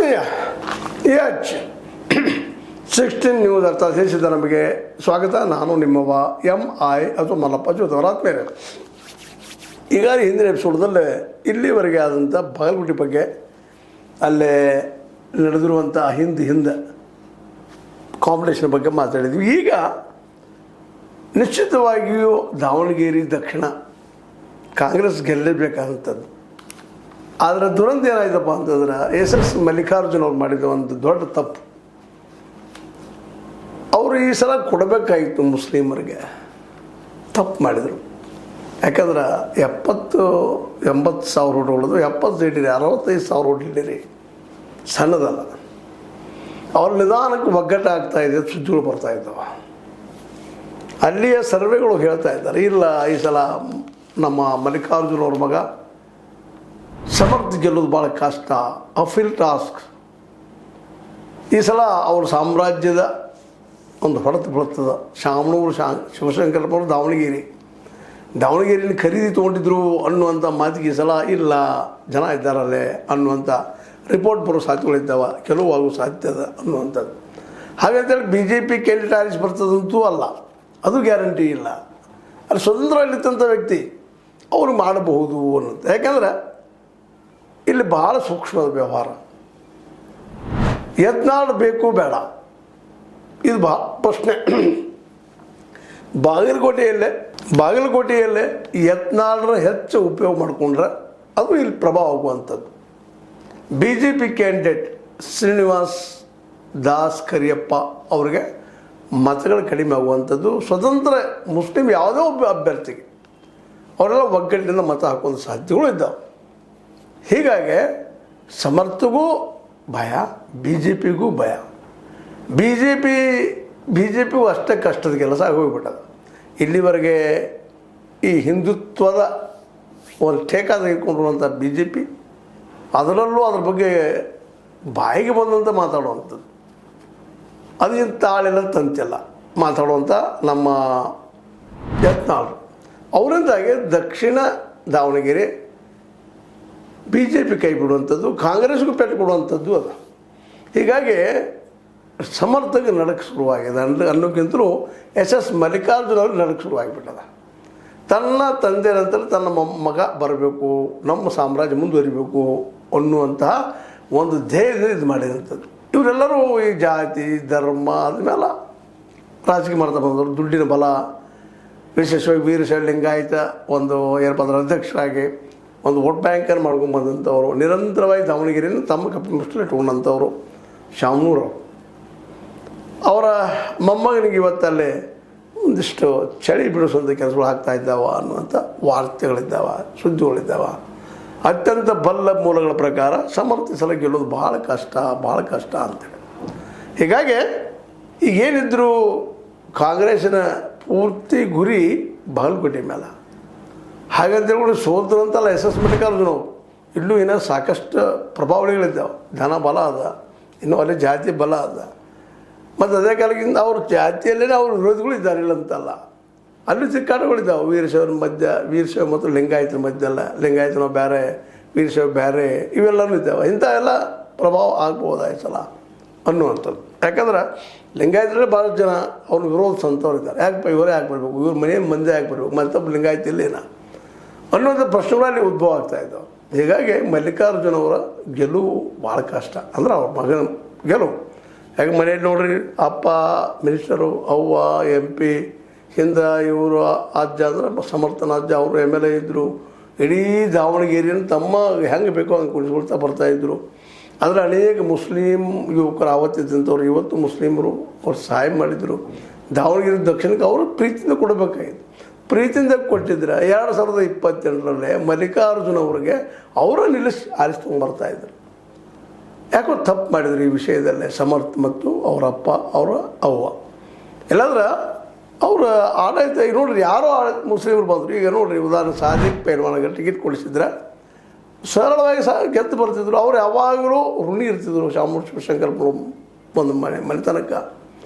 ಆತ್ಮೀಯ H16 news ಅರ್ಥ ದೇಶದ ನಮಗೆ ಸ್ವಾಗತ. ನಾನು ನಿಮ್ಮವ MI ಅಥವಾ ಮಲ್ಲಪ್ಪ ಜೋತವರ ಆತ್ಮೀಯರೇ. ಈಗಾಗಲೇ ಹಿಂದಿನ ಎಪಿಸೋಡ್ದಲ್ಲೇ ಇಲ್ಲಿವರೆಗೆ ಆದಂಥ ಬಾಗಲಕೋಟೆ ಬಗ್ಗೆ ಅಲ್ಲೇ ನಡೆದಿರುವಂಥ ಹಿಂದೆ ಕಾಂಪಿಟೇಷನ್ ಬಗ್ಗೆ ಮಾತಾಡಿದ್ವಿ. ಈಗ ನಿಶ್ಚಿತವಾಗಿಯೂ ದಾವಣಗೆರೆ ದಕ್ಷಿಣ ಕಾಂಗ್ರೆಸ್ ಗೆಲ್ಲಬೇಕಾದಂಥದ್ದು. ಆದರೆ ದುರಂತ ಏನಾಯ್ತಪ್ಪ ಅಂತಂದ್ರೆ SS ಮಲ್ಲಿಕಾರ್ಜುನ್ ಅವ್ರು ಮಾಡಿದ ಒಂದು ದೊಡ್ಡ ತಪ್ಪು. ಅವರು ಈ ಸಲ ಕೊಡಬೇಕಾಗಿತ್ತು ಮುಸ್ಲಿಮರಿಗೆ, ತಪ್ಪು ಮಾಡಿದರು. ಯಾಕಂದ್ರೆ 70-80 ಸಾವಿರ ಓಟ್ ಹೊಡೆದು 70 ಹಿಡೀರಿ, 65,000 ಓಟ್ ಹಿಡೀರಿ, ಸಣ್ಣದಲ್ಲ. ಅವ್ರ ನಿಧಾನಕ್ಕೆ ಒಗ್ಗಟ್ಟು ಆಗ್ತಾಯಿದೆ, ಸುದ್ದಿಗಳು ಬರ್ತಾಯಿದ್ದಾವೆ. ಅಲ್ಲಿಯ ಸರ್ವೆಗಳು ಹೇಳ್ತಾ ಇದ್ದಾರೆ, ಇಲ್ಲ ಈ ಸಲ ನಮ್ಮ ಮಲ್ಲಿಕಾರ್ಜುನ್ ಅವ್ರ ಮಗ ಸಮರ್ಥ ಗೆಲ್ಲೋದು ಭಾಳ ಕಷ್ಟ, ಅಫಿಲ್ ಟಾಸ್ಕ್. ಈ ಸಲ ಅವ್ರ ಸಾಮ್ರಾಜ್ಯದ ಒಂದು ಹೊಡೆತ ಬೀಳ್ತದೆ. ಶಾಮನೂರು ಶಿವಶಂಕರಪ್ಪರು ದಾವಣಗೆರೆಯಲ್ಲಿ ಖರೀದಿ ತೊಗೊಂಡಿದ್ರು ಅನ್ನುವಂಥ ಮಾತಿಗೆ ಈ ಸಲ ಇಲ್ಲ, ಜನ ಇದ್ದಾರಲ್ಲೇ ಅನ್ನುವಂಥ ರಿಪೋರ್ಟ್ ಬರೋ ಸಾಧ್ಯತೆಗಳಿದ್ದಾವೆ, ಕೆಲವು ಆಗೋ ಸಾಧ್ಯತೆ ಅದ ಅನ್ನುವಂಥದ್ದು. ಹಾಗಂತೇಳಿ BJP ಕ್ಯಾಂಡಿಡೇಟ್ ಆರಿಸಿ ಬರ್ತದಂತೂ ಅಲ್ಲ, ಅದು ಗ್ಯಾರಂಟಿ ಇಲ್ಲ. ಅಲ್ಲಿ ಸ್ವತಂತ್ರವಾಗಿತ್ತಂಥ ವ್ಯಕ್ತಿ ಅವರು ಮಾಡಬಹುದು ಅನ್ನೋದು. ಯಾಕಂದ್ರೆ ಇಲ್ಲಿ ಭಾಳ ಸೂಕ್ಷ್ಮದ ವ್ಯವಹಾರ. ಯತ್ನಾಳ್ ಬೇಕು ಬೇಡ ಇದು ಪ್ರಶ್ನೆ. ಬಾಗಲಕೋಟೆಯಲ್ಲೇ ಯತ್ನಾಳರ ಹೆಚ್ಚು ಉಪಯೋಗ ಮಾಡಿಕೊಂಡ್ರೆ ಅದು ಇಲ್ಲಿ ಪ್ರಭಾವ ಆಗುವಂಥದ್ದು. BJP ಕ್ಯಾಂಡಿಡೇಟ್ ಶ್ರೀನಿವಾಸ್ ದಾಸ್ ಕರಿಯಪ್ಪ ಅವ್ರಿಗೆ ಮತಗಳು ಕಡಿಮೆ ಆಗುವಂಥದ್ದು. ಸ್ವತಂತ್ರ ಮುಸ್ಲಿಂ ಯಾವುದೋ ಒಬ್ಬ ಅಭ್ಯರ್ಥಿಗೆ ಅವರೆಲ್ಲ ಒಗ್ಗಟ್ಟಿನಿಂದ ಮತ ಹಾಕುವಂಥ ಸಾಧ್ಯತೆಗಳು ಇದ್ದಾವೆ. ಹೀಗಾಗಿ ಸಮರ್ಥಗೂ ಭಯ, BJPಗೂ ಭಯ. BJPಗೂ ಅಷ್ಟೇ ಕಷ್ಟದ ಕೆಲಸ ಆಗೋಗ್ಬಿಟ್ಟದ. ಇಲ್ಲಿವರೆಗೆ ಈ ಹಿಂದುತ್ವದ ಒಂದು ಠೇಕ ತೆಗೆದುಕೊಂಡಿರುವಂಥ BJP ಅದರಲ್ಲೂ ಅದ್ರ ಬಗ್ಗೆ ಬಾಯಿಗೆ ಬಂದಂತೆ ಮಾತಾಡುವಂಥದ್ದು, ಅದೇನು ತಾಳೆಲ್ಲ ತಂತಿಲ್ಲ ಮಾತಾಡುವಂಥ ನಮ್ಮ ಯತ್ನಾಳ್ ಅವರಿಂದಾಗಿ ದಕ್ಷಿಣ ದಾವಣಗೆರೆ BJP ಕೈ ಬಿಡುವಂಥದ್ದು, ಕಾಂಗ್ರೆಸ್ಗೂ ಪೆಟ್ಟು ಕೊಡುವಂಥದ್ದು ಅದ. ಹೀಗಾಗಿ ಸಮರ್ಥಗೆ ನಡಕ್ಕೆ ಶುರುವಾಗಿದೆ ಅನ್ನೋಕ್ಕಿಂತಲೂ SS ಮಲ್ಲಿಕಾರ್ಜುನ್ ಅವ್ರಿಗೆ ನಡಕ್ಕೆ ಶುರುವಾಗಿಬಿಟ್ಟದ. ತನ್ನ ತಂದೆ ನಂತರ ತನ್ನ ಮಗ ಬರಬೇಕು, ನಮ್ಮ ಸಾಮ್ರಾಜ್ಯ ಮುಂದುವರಿಬೇಕು ಅನ್ನುವಂತಹ ಒಂದು ಧ್ಯೇಯದಿಂದ ಇದು ಮಾಡಿದಂಥದ್ದು. ಇವರೆಲ್ಲರೂ ಈ ಜಾತಿ ಧರ್ಮ ಆದಮೇಲೆ ರಾಜಕೀಯ ಮಾಡ್ತಾ ಬಂದವರು, ದುಡ್ಡಿನ ಬಲ, ವಿಶೇಷವಾಗಿ ವೀರಶೈವ ಲಿಂಗಾಯತ ಒಂದು ಏನಪ್ಪ ಅಧ್ಯಕ್ಷರಾಗಿ ಒಂದು ವೋಟ್ ಬ್ಯಾಂಕನ್ನು ಮಾಡ್ಕೊಂಬಂದಂಥವ್ರು, ನಿರಂತರವಾಗಿ ದಾವಣಗೆರೆಯನ್ನು ತಮ್ಮ ಕಪ್ಪಿ ಮುಷ್ಟಲ್ಲಿ ಇಟ್ಕೊಂಡಂಥವ್ರು ಶಾಮನೂರು. ಅವರ ಮೊಮ್ಮಗನಿಗೆ ಇವತ್ತಲ್ಲೇ ಒಂದಿಷ್ಟು ಚಳಿ ಬಿಡಿಸುವಂಥ ಕೆಲಸಗಳು ಆಗ್ತಾಯಿದ್ದಾವ ಅನ್ನುವಂಥ ವಾರ್ತೆಗಳಿದ್ದಾವೆ, ಸುದ್ದಿಗಳಿದ್ದಾವೆ. ಅತ್ಯಂತ ಬಲ್ಲ ಮೂಲಗಳ ಪ್ರಕಾರ ಸಮರ್ಥಿಸಲು ಗೆಲ್ಲೋದು ಭಾಳ ಕಷ್ಟ ಅಂತೇಳಿ. ಹೀಗಾಗಿ ಈಗೇನಿದ್ರು ಕಾಂಗ್ರೆಸ್ಸಿನ ಪೂರ್ತಿ ಗುರಿ ಬಾಗಲಕೋಟೆ ಮೇಲೆ. ಹಾಗಂತೇಳಿ ಸೋಲ್ತರಂತಲ್ಲ SS ಮಲ್ಲಿಕಾರ್ಜುನ್ ಅವರು. ಇಲ್ಲೂ ಇನ್ನೂ ಸಾಕಷ್ಟು ಪ್ರಭಾವಳಿಗಳಿದ್ದಾವೆ, ಜನ ಬಲ ಅದ, ಇನ್ನೂ ಅಲ್ಲಿ ಜಾತಿ ಬಲ ಅದ. ಮತ್ತು ಅದೇ ಕಾಲಕ್ಕಿಂತ ಅವ್ರ ಜಾತಿಯಲ್ಲೇ ಅವ್ರ ವಿರೋಧಿಗಳು ಇದ್ದಾರೆ, ಇಲ್ಲ ಅಂತಲ್ಲ. ಅಲ್ಲಿ ಸಿಕ್ಕಾಟಗಳಿದ್ದಾವೆ, ವೀರಶೈವ ಮತ್ತು ಲಿಂಗಾಯತರ ಮಧ್ಯೆಲ್ಲ. ಲಿಂಗಾಯತನೋ ಬೇರೆ, ವೀರಶೈವ ಬೇರೆ, ಇವೆಲ್ಲವೂ ಇದ್ದಾವೆ. ಇಂಥ ಎಲ್ಲ ಪ್ರಭಾವ ಆಗ್ಬೋದಾಯ್ತು ಸಲ ಅನ್ನುವಂಥದ್ದು. ಯಾಕಂದ್ರೆ ಲಿಂಗಾಯತರಲ್ಲೇ ಭಾಳ ಜನ ಅವ್ರ ವಿರೋಧಿಸಂಥವ್ರು ಇದ್ದಾರೆ. ಯಾಕಪ್ಪ ಇವರೇ ಯಾಕೆ ಬರಬೇಕು, ಇವ್ರ ಮನೆಯಲ್ಲಿ ಮಂದಿ ಯಾಕೆ ಬರಬೇಕು, ಮತ್ತೊಬ್ಬ ಲಿಂಗಾಯತ ಇಲ್ಲೇನ ಅನ್ನೋಂಥ ಪ್ರಶ್ನೆಗಳಲ್ಲಿ ಉದ್ಭವ ಆಗ್ತಾಯಿದ್ದವು. ಹೀಗಾಗಿ ಮಲ್ಲಿಕಾರ್ಜುನ್ ಅವರ ಗೆಲುವು ಭಾಳ ಕಷ್ಟ. ಅಂದ್ರೆ ಅವ್ರ ಮಗನ ಗೆಲುವು. ಯಾಕೆ ಮನೆಯಲ್ಲಿ ನೋಡ್ರಿ, ಅಪ್ಪ ಮಿನಿಸ್ಟರು, ಅವ್ವ MP, ಹಿಂದೆ ಇವರು ಅಜ್ಜ ಅಂದ್ರೆ ಸಮರ್ಥನ ಅಜ್ಜ, ಅವರು MLA ಇದ್ದರು. ಇಡೀ ದಾವಣಗೆರೆಯನ್ನು ತಮ್ಮ ಹೆಂಗೆ ಬೇಕೋ ಹಂಗೆ ಕುಣಿಸ್ಕೊಳ್ತಾ ಬರ್ತಾಯಿದ್ರು. ಆದರೆ ಅನೇಕ ಮುಸ್ಲಿಂ ಯುವಕರು ಆವತ್ತಿದ್ದಂಥವ್ರು ಇವತ್ತು ಮುಸ್ಲಿಮರು ಅವ್ರು ಸಹಾಯ ಮಾಡಿದರು. ದಾವಣಗೆರೆ ದಕ್ಷಿಣಕ್ಕೆ ಅವರು ಪ್ರೀತಿಯಿಂದ ಕೊಡಬೇಕಾಗಿತ್ತು, ಪ್ರೀತಿಯಿಂದ ಕೊಟ್ಟಿದ್ರೆ 2028ರಲ್ಲಿ ಮಲ್ಲಿಕಾರ್ಜುನ್ ಅವ್ರಿಗೆ ಅವರ ಆರಿಸ್ಕೊಂಡು ಬರ್ತಾಯಿದ್ರು. ಯಾಕೋ ತಪ್ಪು ಮಾಡಿದ್ರು ಈ ವಿಷಯದಲ್ಲೇ ಸಮರ್ಥ ಮತ್ತು ಅವರ ಅಪ್ಪ, ಅವರ ಅವ್ವ. ಇಲ್ಲಾಂದ್ರೆ ಅವರ ಆಡಳಿತ ಈಗ ನೋಡ್ರಿ, ಯಾರೋ ಮುಸ್ಲಿಮರು ಬಂದರು. ಈಗ ನೋಡ್ರಿ, ಉದಾಹರಣೆ ಸಾದಿಕ್ ಪೈಲ್ವಾನ್ಗೆ ಟಿಕೆಟ್ ಕೊಡಿಸಿದ್ರೆ ಸರಳವಾಗಿ ಗೆದ್ದು ಬರ್ತಿದ್ರು. ಅವ್ರು ಯಾವಾಗಲೂ ಋಣಿ ಇರ್ತಿದ್ರು ಶಾಮನೂರು ಶಿವಶಂಕರಪ್ಪರು ಒಂದು ಮನೆತನಕ್ಕೆ.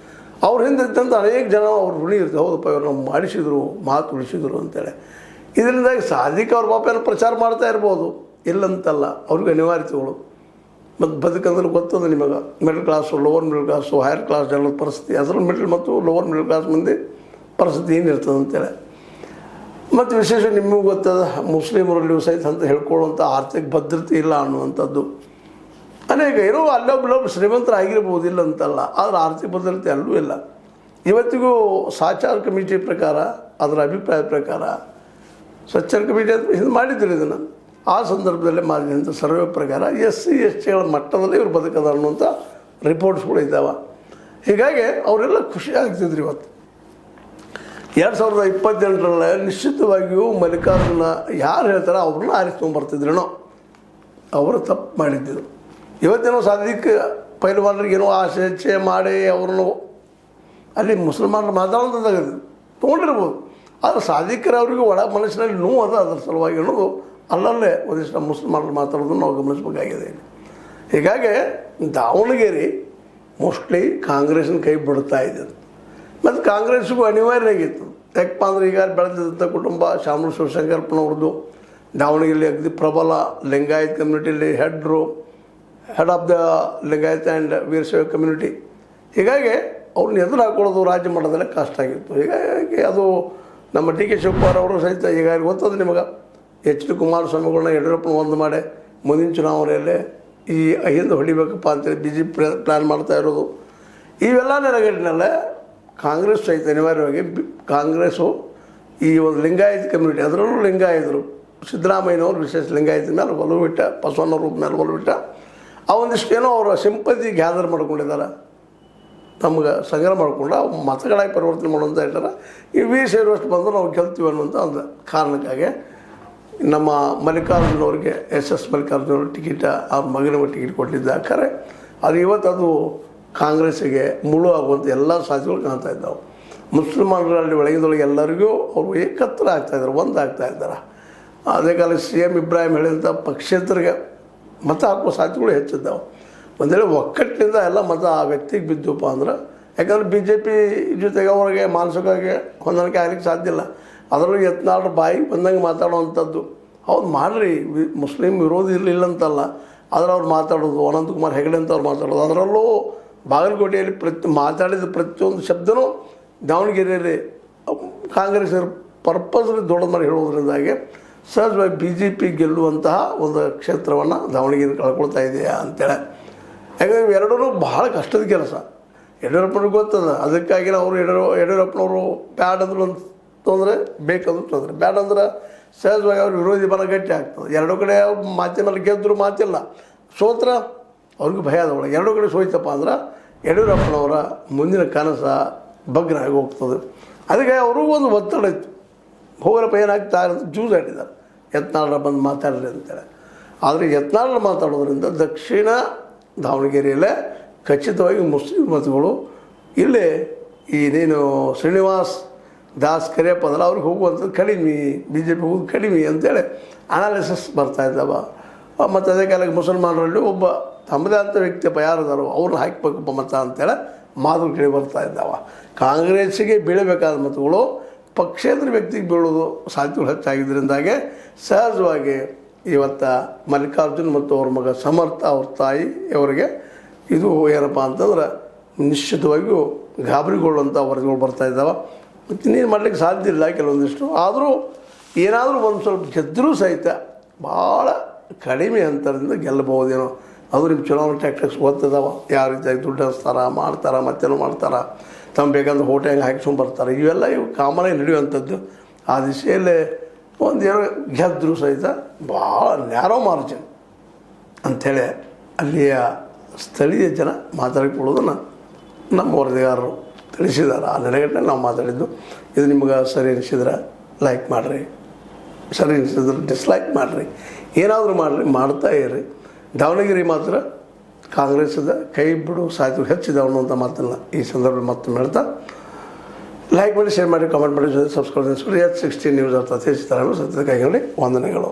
ಅವ್ರ ಹಿಂದೆ ಇದ್ದಂಥ ಅನೇಕ ಜನ ಅವ್ರು ಋಣಿ ಇರ್ತಾರೆ. ಹೌದಪ್ಪ, ಇವ್ರು ನಾವು ಮಾಡಿಸಿದ್ರು, ಮಾತು ಉಳಿಸಿದ್ರು ಅಂತೇಳಿ. ಇದರಿಂದಾಗಿ ಸಾದಿಕ್ ಅವ್ರ ಪಾಪ ಪ್ರಚಾರ ಮಾಡ್ತಾ ಇರ್ಬೋದು, ಇಲ್ಲಂತಲ್ಲ, ಅವ್ರಿಗೆ ಅನಿವಾರ್ಯತೆಗಳು. ಮತ್ತು ಬದುಕಂದ್ರೆ ಗೊತ್ತದ ನಿಮಗೆ, middle class, lower middle class, higher class ಜನರ ಪರಿಸ್ಥಿತಿ, ಅದರಲ್ಲಿ ಮಿಡಲ್ ಮತ್ತು ಲೋವರ್ ಮಿಡಲ್ ಕ್ಲಾಸ್ ಮಂದಿ ಪರಿಸ್ಥಿತಿ ಏನಿರ್ತದೆ ಅಂತೇಳಿ. ಮತ್ತು ವಿಶೇಷ ನಿಮಗೂ ಗೊತ್ತದ, ಮುಸ್ಲಿಮರಲ್ಲಿ ಸಹಿತ ಅಂತ ಹೇಳ್ಕೊಳ್ಳುವಂಥ ಆರ್ಥಿಕ ಭದ್ರತೆ ಇಲ್ಲ ಅನ್ನುವಂಥದ್ದು ಅನೇಕ ಏನೋ ಅಲ್ಲೊಬ್ಬ ಶ್ರೀಮಂತರಾಗಿರ್ಬೋದಿಲ್ಲ ಅಂತಲ್ಲ, ಆದರೆ ಆರ್ಥಿಕ ಭದ್ರತೆ ಅಲ್ಲೂ ಇಲ್ಲ. ಇವತ್ತಿಗೂ ಸಾಚಾರ ಕಮಿಟಿ ಪ್ರಕಾರ, ಅದರ ಅಭಿಪ್ರಾಯದ ಪ್ರಕಾರ, ಸ್ವಚ್ಛರ ಕಮಿಟಿ ಅಂತ ಹಿಂದೆ ಮಾಡಿದ್ರು ಇದನ್ನು, ಆ ಸಂದರ್ಭದಲ್ಲೇ ಮಾಡಿದಂಥ ಸರ್ವೆ ಪ್ರಕಾರ SC STಗಳ ಮಟ್ಟದಲ್ಲಿ ಇವ್ರು ಬದುಕದ ಅನ್ನುವಂಥ ರಿಪೋರ್ಟ್ಸ್ಗಳು ಇದ್ದಾವೆ. ಹೀಗಾಗಿ ಅವರೆಲ್ಲ ಖುಷಿ ಆಗ್ತಿದ್ರು. ಇವತ್ತು 2028ರಲ್ಲಿ ನಿಶ್ಚಿತವಾಗಿಯೂ ಮಲ್ಲಿಕಾರ್ಜುನ ಯಾರು ಹೇಳ್ತಾರೆ ಅವ್ರನ್ನ ಆರಿಸ್ಕೊಂಡ್ಬರ್ತಿದ್ರೇನೋ, ಅವರು ತಪ್ಪು ಮಾಡಿದ್ದರು. ಇವತ್ತೇನೋ ಸಾಧಿಕ ಪೈಲ್ವಾನರಿಗೆ ಏನೋ ಆಸೆ ಇಚ್ಛೆ ಮಾಡಿ ಅವ್ರನ್ನು ಅಲ್ಲಿ ಮುಸಲ್ಮಾನರು ಮಾತಾಡೋದಾಗದು ತೊಗೊಂಡಿರ್ಬೋದು, ಆದರೆ ಸಾಧಿಕರು ಅವರಿಗೂ ಒಳ ಮನಸ್ಸಿನಲ್ಲಿ ನೋವು ಅದ, ಅದರ ಸಲುವಾಗಿ ಅನ್ನೋದು ಅಲ್ಲಲ್ಲೇ ಒಂದಿಷ್ಟು ಮುಸಲ್ಮಾನರು ಮಾತಾಡೋದನ್ನು ನಾವು ಗಮನಿಸಬೇಕಾಗಿದೆ. ಹೀಗಾಗಿ ದಾವಣಗೆರೆ ಮೋಸ್ಟ್ಲಿ ಕಾಂಗ್ರೆಸ್ನ ಕೈ ಬಿಡ್ತಾ ಇದೆ. ಮತ್ತು ಕಾಂಗ್ರೆಸ್ಗೂ ಅನಿವಾರ್ಯ ಆಗಿತ್ತು. ಯಾಕಪ್ಪ ಅಂದರೆ ಈಗ ಬೆಳೆದಿದ್ದಂಥ ಕುಟುಂಬ ಶಾಮನೂರು ಶಿವಶಂಕರಪ್ಪನವ್ರದ್ದು ದಾವಣಗೆರೆಯಲ್ಲಿ ಅಗದಿ ಪ್ರಬಲ ಲಿಂಗಾಯತ್ ಕಮ್ಯುನಿಟಿಯಲ್ಲಿ head of the Lingayat and Veerashaiva community. ಹೀಗಾಗಿ ಅವ್ರನ್ನ ಎದುರು ಹಾಕೊಳ್ಳೋದು ರಾಜ್ಯ ಮಟ್ಟದಲ್ಲೇ ಕಷ್ಟ ಆಗಿತ್ತು. ಹೀಗಾಗಿ ಅದು ನಮ್ಮ DK ಶಿವಕುಮಾರ್ ಅವರು ಸಹಿತ ಈಗ ಗೊತ್ತದ ನಿಮಗೆ, HD ಕುಮಾರಸ್ವಾಮಿಗಳನ್ನ ಯಡಿಯೂರಪ್ಪನ ಒಂದು ಮಾಡಿ ಮುಂದಿನ ಚುನಾವಣೆಯಲ್ಲೇ ಈ ಹಿಂದೆ ಹೊಡಿಬೇಕಪ್ಪ ಅಂತೇಳಿ BJP ಪ್ಲ್ಯಾನ್ ಮಾಡ್ತಾ ಇರೋದು. ಇವೆಲ್ಲ ನೆರಗಟ್ಟಿನಲ್ಲೇ ಕಾಂಗ್ರೆಸ್ ಸಹಿತ ಅನಿವಾರ್ಯವಾಗಿ ಕಾಂಗ್ರೆಸ್ಸು ಈ ಒಂದು ಲಿಂಗಾಯತ್ ಕಮ್ಯುನಿಟಿ, ಅದರಲ್ಲೂ ಲಿಂಗಾಯತರು, ಸಿದ್ದರಾಮಯ್ಯನವರು ವಿಶೇಷ ಲಿಂಗಾಯತಿನ ಮೇಲೆ ಒಲವು ಬಿಟ್ಟ, ಬಸವಣ್ಣವ್ರ ಮೇಲೆ ಒಲವು ಬಿಟ್ಟ, ಆ ಒಂದಿಷ್ಟು ಏನೋ ಅವರ ಸಿಂಪತಿ ಗ್ಯಾದರ್ ಮಾಡ್ಕೊಂಡಿದ್ದಾರೆ, ನಮ್ಗೆ ಸಂಗ್ರಹ ಮಾಡ್ಕೊಂಡು ಅವು ಮತಗಳಾಗಿ ಪರಿವರ್ತನೆ ಮಾಡುವಂತ ಹೇಳ್ತಾರೆ. ಈ ಸೇರುವಷ್ಟು ಬಂದು ನಾವು ಗೆಲ್ತೀವಿ ಅನ್ನುವಂಥ ಒಂದು ಕಾರಣಕ್ಕಾಗಿ ನಮ್ಮ ಮಲ್ಲಿಕಾರ್ಜುನವ್ರಿಗೆ SS ಮಲ್ಲಿಕಾರ್ಜುನವ್ರ ಟಿಕೆಟ್ ಅವ್ರ ಮಗನಿಗೆ ಟಿಕೆಟ್ ಕೊಟ್ಟಿದ್ದ. ಖರೆ ಅದು ಇವತ್ತು ಅದು ಕಾಂಗ್ರೆಸ್ಸಿಗೆ ಮುಳು ಆಗುವಂಥ ಎಲ್ಲ ಸಾಧ್ಯತೆಗಳು ಕಾಣ್ತಾ ಇದ್ದಾವೆ. ಮುಸಲ್ಮಾನರಲ್ಲಿ ಒಳಗಿದೊಳಗೆ ಎಲ್ಲರಿಗೂ ಅವರು ಏಕತ್ರ ಆಗ್ತಾಯಿದ್ದಾರೆ, ಒಂದು ಆಗ್ತಾಯಿದ್ದಾರೆ. ಅದೇ ಕಾಲ CM ಇಬ್ರಾಹಿಂ ಹೇಳಿದಂಥ ಪಕ್ಷೇತರಿಗೆ ಮತ ಹಾಕುವ ಸಾಧ್ಯತೆಗಳು ಹೆಚ್ಚಿದ್ದಾವೆ. ಒಂದು ವೇಳೆ ಒಕ್ಕಟ್ಟಿನಿಂದ ಎಲ್ಲ ಮತ ಆ ವ್ಯಕ್ತಿಗೆ ಬಿದ್ದಪ್ಪ ಅಂದ್ರೆ, ಯಾಕಂದರೆ BJP ಜೊತೆಗೆ ಅವ್ರಿಗೆ ಮಾನಸಿಕವಾಗಿ ಹೊಂದಾಣಿಕೆ ಆಗಲಿಕ್ಕೆ ಸಾಧ್ಯ ಇಲ್ಲ. ಅದರಲ್ಲೂ ಯತ್ನಾಳ್ ಬಾಯಿಗೆ ಬಂದಂಗೆ ಮಾತಾಡುವಂಥದ್ದು, ಹೌದು ಮಾಡಿರಿ, ಮುಸ್ಲಿಂ ವಿರೋಧಿ ಇರಲಿಲ್ಲ ಅಂತಲ್ಲ, ಆದರೆ ಅವ್ರು ಮಾತಾಡೋದು, ಅನಂತಕುಮಾರ್ ಹೆಗಡೆ ಅಂತ ಅವ್ರು ಮಾತಾಡೋದು, ಅದರಲ್ಲೂ ಬಾಗಲಕೋಟೆಯಲ್ಲಿ ಮಾತಾಡಿದ ಪ್ರತಿಯೊಂದು ಶಬ್ದನೂ ದಾವಣಗೆರೆಯಲ್ಲಿ ಕಾಂಗ್ರೆಸ್ ಪರ್ಪಸ್ಲಿ ದೊಡ್ಡ ಮಾಡಿ ಹೇಳೋದ್ರಿಂದಾಗಿ ಸಹಜವಾಗಿ BJP ಗೆಲ್ಲುವಂತಹ ಒಂದು ಕ್ಷೇತ್ರವನ್ನು ದಾವಣಗೆರೆ ಕಳ್ಕೊಳ್ತಾ ಇದೆಯಾ ಅಂತೇಳಿ. ಯಾಕಂದರೆ ಎರಡೂ ಭಾಳ ಕಷ್ಟದ ಕೆಲಸ. ಯಡಿಯೂರಪ್ಪನಿಗೆ ಗೊತ್ತದ, ಅದಕ್ಕಾಗಿ ಅವರು ಯಡಿಯೂರಪ್ಪನವರು ಬ್ಯಾಡ್ ಅಂದ್ರು ಅಂತಂದರೆ ಬೇಕಂದ್ರೆ ತೊಂದರೆ, ಬ್ಯಾಡ್ ಅಂದ್ರೆ ಸಹಜವಾಗಿ ಅವ್ರ ವಿರೋಧಿ ಬಲ ಗಟ್ಟಿ ಆಗ್ತದೆ. ಎರಡೂ ಕಡೆ ಮಾತಿನಲ್ಲಿ ಗೆದ್ದರು ಮಾತಿಲ್ಲ, ಸೋತ್ರ ಅವ್ರಿಗೂ ಭಯ ಅದ ಒಳಗೆ. ಎರಡೂ ಕಡೆ ಸೋಯ್ತಪ್ಪ ಅಂದ್ರೆ ಯಡಿಯೂರಪ್ಪನವರ ಮುಂದಿನ ಕನಸ ಭಗ್ನ ಆಗಿ ಹೋಗ್ತದೆ. ಅದಕ್ಕೆ ಅವ್ರಿಗೂ ಒಂದು ಒತ್ತಡ ಇತ್ತು, ಹೋಗ್ರಪ್ಪ ಏನಾಗ್ತಾ ಇರೋದು ಜೂಸ್ ಆಡಿದ್ದಾರೆ, ಯತ್ನಾಳರ ಬಂದು ಮಾತಾಡ್ರಿ ಅಂತೇಳಿ. ಆದರೆ ಯತ್ನಾಳರ ಮಾತಾಡೋದ್ರಿಂದ ದಕ್ಷಿಣ ದಾವಣಗೆರೆಯಲ್ಲೇ ಖಚಿತವಾಗಿ ಮುಸ್ಲಿಂ ಮತಗಳು ಇಲ್ಲೇ ಈ ನೀನು ಶ್ರೀನಿವಾಸ್ ದಾಸ್ ಕರಿಯಪ್ಪ ಅಂದ್ರೆ ಅವ್ರಿಗೆ ಹೋಗುವಂಥದ್ದು ಕಡಿಮೆ, BJP ಹೋಗೋದು ಕಡಿಮೆ ಅಂತೇಳಿ ಅನಾಲಿಸಿಸ್ ಬರ್ತಾ ಇದ್ದಾವೆ. ಮತ್ತು ಅದೇ ಕಾಲಕ್ಕೆ ಮುಸಲ್ಮಾನರಲ್ಲಿ ಒಬ್ಬ ತಮ್ಮದೇ ಅಂತ ವ್ಯಕ್ತಿಯಪ್ಪ ಯಾರದಾರೋ ಅವ್ರನ್ನ ಹಾಕಬೇಕಪ್ಪ ಮತ ಅಂತೇಳಿ ಮಾತುಗಳು ಕೇಳಿ ಬರ್ತಾ ಇದ್ದಾವೆ. ಕಾಂಗ್ರೆಸ್ಸಿಗೆ ಬೀಳಬೇಕಾದ ಮತಗಳು ಪಕ್ಷೇತರ ವ್ಯಕ್ತಿಗೆ ಬೀಳೋದು ಸಾಧ್ಯತೆಗಳು ಹೆಚ್ಚಾಗಿದ್ದರಿಂದಾಗೆ ಸಹಜವಾಗಿ ಇವತ್ತು ಮಲ್ಲಿಕಾರ್ಜುನ್ ಮತ್ತು ಅವ್ರ ಮಗ ಸಮರ್ಥ ಅವ್ರ ತಾಯಿ ಅವರಿಗೆ ಇದು ಏನಪ್ಪ ಅಂತಂದ್ರೆ ನಿಶ್ಚಿತವಾಗಿಯೂ ಗಾಬರಿಗೊಳ್ಳುವಂಥ ವರದಿಗಳು ಬರ್ತಾ ಇದ್ದಾವೆ. ಮತ್ತು ಇನ್ನೇನು ಮಾಡಲಿಕ್ಕೆ ಸಾಧ್ಯ ಇಲ್ಲ ಕೆಲವೊಂದಿಷ್ಟು. ಆದರೂ ಏನಾದರೂ ಒಂದು ಸ್ವಲ್ಪ ಗೆದ್ದರೂ ಸಹಿತ ಭಾಳ ಕಡಿಮೆ ಅಂತರದಿಂದ ಗೆಲ್ಲಬಹುದೇನೋ. ಅದು ನಿಮ್ಮ ಚುನಾವಣಾ ಟ್ಯಾಕ್ಟಿಕ್ಸ್ ಗೊತ್ತಿದ್ದಾವೆ, ಯಾವ ರೀತಿಯಾಗಿ ದುಡ್ಡು ಹಂಚ್ತಾರೆ, ಮಾಡ್ತಾರೆ, ಮತ್ತೇನೋ ಮಾಡ್ತಾರೆ, ತಮ್ಮ ಬೇಕಂದ್ರೆ ಹೋಟೆ ಹೆಂಗೆ ಹಾಕಿಸ್ಕೊಂಡ್ಬರ್ತಾರೆ, ಇವೆಲ್ಲ ಇವು ಕಾಮನಾಗಿ ನಡೆಯುವಂಥದ್ದು. ಆ ದಿಶೆಯಲ್ಲೇ ಒಂದೇನೋ ಗೆದ್ದರೂ ಸಹಿತ ಭಾಳ ನ್ಯಾರೋ ಮಾರ್ಜಿನ್ ಅಂಥೇಳಿ ಅಲ್ಲಿಯ ಸ್ಥಳೀಯ ಜನ ಮಾತಾಡಿಕೊಳ್ಳೋದನ್ನು ನಮ್ಮ ವರದಿಗಾರರು ತಿಳಿಸಿದ್ದಾರೆ. ಆ ನೆಲೆಗಟ್ಟಲೆ ನಾವು ಮಾತಾಡಿದ್ದು. ಇದು ನಿಮ್ಗೆ ಸರಿ ಅನಿಸಿದ್ರೆ ಲೈಕ್ ಮಾಡಿರಿ, ಸರಿ ಅನಿಸಿದ್ರೆ ಡಿಸ್ಲೈಕ್ ಮಾಡಿರಿ, ಏನಾದರೂ ಮಾಡಿರಿ, ಮಾಡ್ತಾ ಇರಿ. ದಾವಣಗೆರೆ ಮಾತ್ರ ಕಾಂಗ್ರೆಸ್ದ ಕೈ ಬಿಡು ಸಾಧ್ಯತೆ ಹೆಚ್ಚಿದೆ ಅನ್ನುವಂಥ ಮಾತನ್ನು ಈ ಸಂದರ್ಭದಲ್ಲಿ ಮತ್ತೆ ಹೇಳ್ತಾ ಲೈಕ್ ಮಾಡಿ, ಶೇರ್ ಮಾಡಿ, ಕಾಮೆಂಟ್ ಮಾಡಿ, ಸಬ್ಸ್ಕ್ರೈಬ್ ಮಾಡಿ. H16 ನ್ಯೂಸ್ ಅರ್ಥ ತಿಳಿಸ್ತಾರೆ. ಸತ್ಯದ ಕೈಗಳಲ್ಲಿ ವಂದನೆಗಳು.